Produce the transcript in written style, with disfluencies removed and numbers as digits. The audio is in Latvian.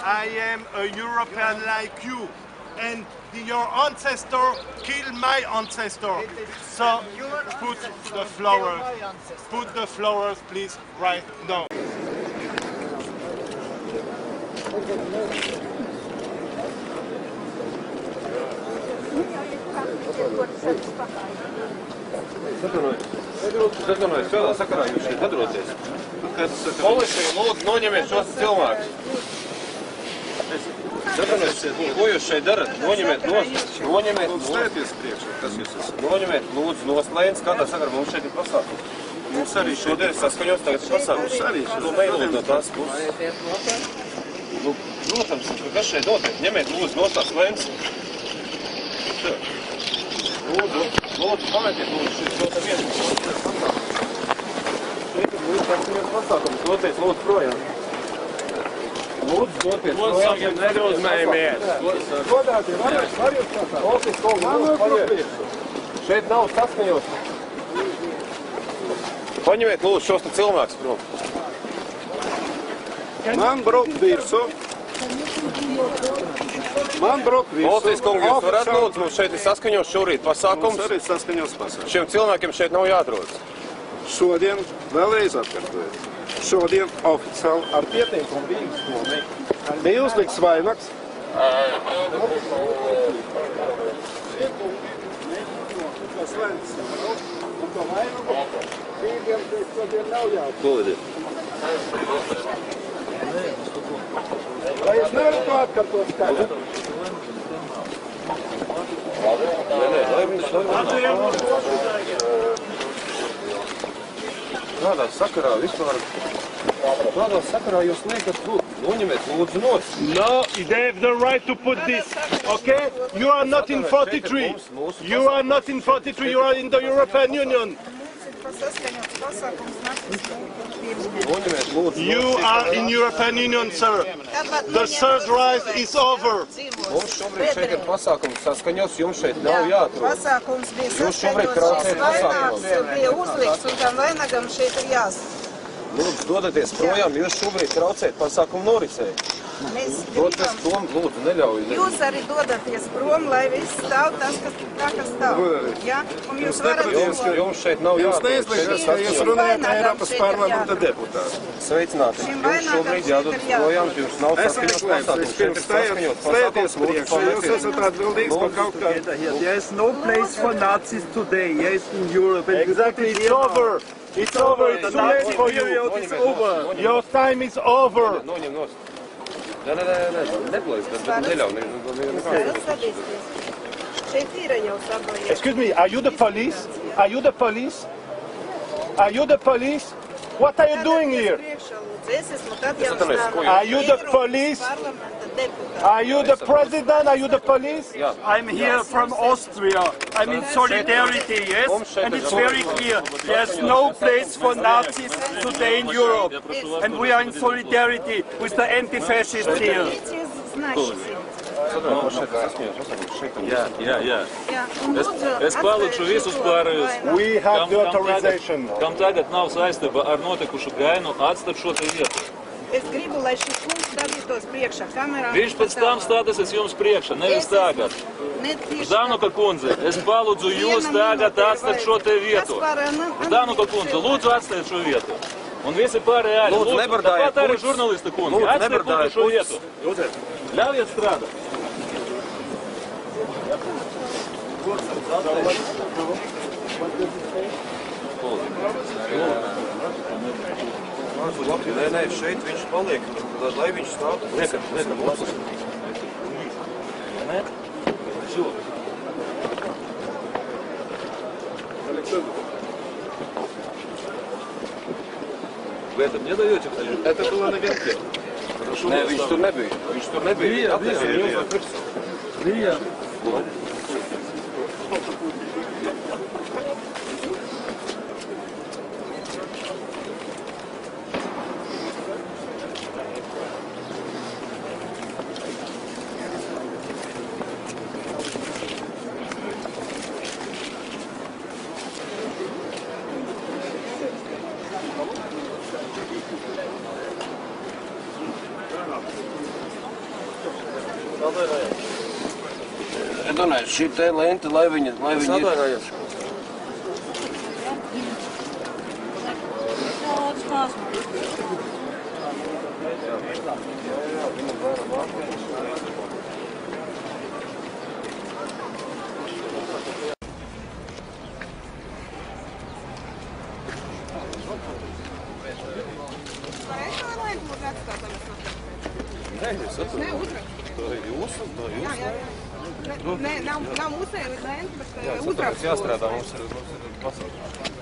I am a European like you, and your ancestor killed my ancestor. So put the flowers, please, right now. Zatvainojiet, kādā sakarā jūs šeit atrodaties? Policija, lūdzu, noņemiet šos cilvēkus. Zatvainojiet, ko jūs šeit darat? Noņemiet nost. Noņemiet nost. Stāties priekšā, kas jūs esat? Noņemiet, lūdzu, noslēdz, kādā sakarā mums šeit ir pasākums. Mums arī šodien saskaņos tagad pasākums. Mums arī to neilūdzu no tās puses. Protams, kas šeit notiek? Ņemiet, lūdzu, nostās lēns. Lūdzu, pametiet, lūdzu, šeit vietu. Šeit ir līdz saskaņos pasākums. Doties, lūdzu, projām. Lūdzu, doties projām. Neuzmējimies. Godātie, var jūs pasākt? Polsīs, lūdzu, paliek. Šeit nav saskaņos. Paņemiet, lūdzu, šos te cilvēkus prom. Man brukt virsū. Polsīs, kungi, jūs varat lūdzu, mums šeit ir saskaņos šorīt pasākums. Mums arī saskaņos pasākums. Šiem cilvēkiem šeit nav jāatrodas. Šodien, vēlreiz atkārtoju, šodien oficiāli ar pieteikumu Rīgas domē bija uzlikts vainags. Vai jūs nevarat to atkārtot skaļi? Kādā sakarā vispār? Kādā sakarā jūs liekat, noņemiet lūdzu nost? No, they have the right to put this, okay? You are not in 43. You are not in 43, you are in the European Union. You are in European Union, sir. The third rise is over. Mums šobrīd šeit ir pasākums saskaņos, jums šeit nav jāatrod. Pasākums bija Jūs šobrīd traucējat pasākumam. bija uzlikts un tam vainagam šeit ir Lūdzu, dodaties projām, jūs šobrīd traucējat pasākumu norisei. Dodaties prom, lūdzu, neļauj. Jūs arī dodaties prom, lai viss stāv tas, kas stāv. Ja? Un jūs varat Jums šeit nav Jūs neizliekat, ka jūs runājat Eiropas parlamenta deputāti. Sveicināti. Jums šobrīd jādodas projām, jums nav saskaņos pasākums. Šeit ir saskaņos Stājieties pasākums, priekšā, jūs esat atbildīgs par kaut kā. There is no place for Nazis today. Yes, in Europe. Exactly, it's over. It's over, it's too late for you. It's over. Your time is over. Noņem nost. Nē, neplēs, bet neļauj. Šeit ir jau sabojās. Excuse me, are you the police? Are you the police? Are you the police? What are you doing here? Are you the police? Are you the president? Are you the police? I'm here from Austria. I'm in solidarity, yes? And it's very clear. There's no place for Nazis today in Europe. And we are in solidarity with the anti-fascists here. Jā. Es palūkšu visus pārējos, We have the authorization. kam tagad nav saistība ar notikušu gainu, atstāt šo te vietu. Es gribu, lai šis kungs stādītos priekšā kamerā. Viņš pēc tam stāsies jums priekšā, nevis tagad. Ždanuka kundze, es palūdzu jūs tagad atstāt šo te vietu. Ždanuka kundze, lūdzu atstāt šo vietu. Un visi pārējie arī. Lūdzu, nebardājiet Tāpat arī žurnalista kundze. Lūdzu, Atstāt nebardājiet šo vietu. Ļaujiet strādāt. Nē, šeit viņš paliek, lai viņš stāv. Liekam, mūsu. Вы это мне даете? Это было на венке. Nē, viņš tur nebija. Bija. Domāju, šī te lente, lai viņi ir. Nē, nav mūsēja lēns, bet uzrakstu. Jāstrādā, mums ir pasaules.